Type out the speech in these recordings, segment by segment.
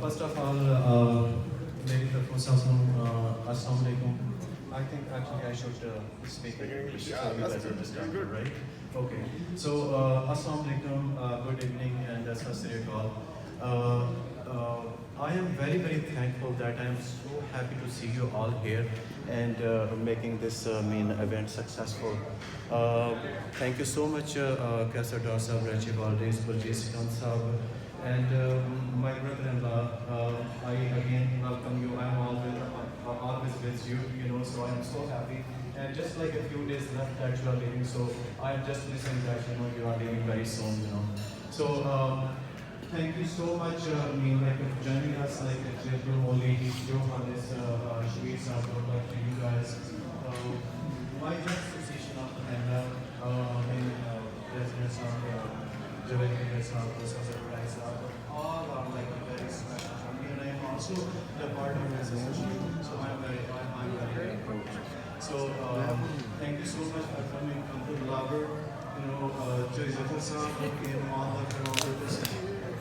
First of all, मेरी तरफ से अस्सलाम वालेकुम. I think actually I should speak in English so you guys understand, right? Okay. So assalamu alaikum, good evening and assalamu I am very thankful that I am so happy to see you all here and making this main event successful. Thank you so much, Kasadar Sahab, Rajiv Always, Sahab, and my brother-in-law. I again welcome you. I am always with you, you know, so I am so happy. And just like a few days left that you are leaving, so I am just listening that you are leaving very soon, you know. So thank you so much, for joining us, only you for this sweet support to you guys. My association of the residents of Jawed, all are like very special for me, and I am also the part of the association, so I am very grateful. So thank you so much for coming to Labour. Jawed Sahab came all over this.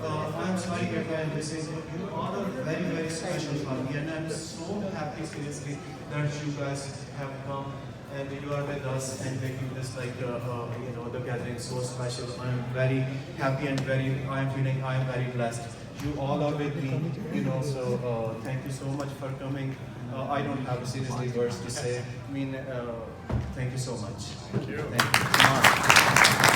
I'm sorry if I am missing you. All are very special for me, and I'm so happy seriously that you guys have come and you are with us and making this the gathering so special. I'm very happy and I am feeling I am very blessed. You all are with me, so thank you so much for coming. I don't have seriously words to say. Thank you so much. Thank you. Thank you.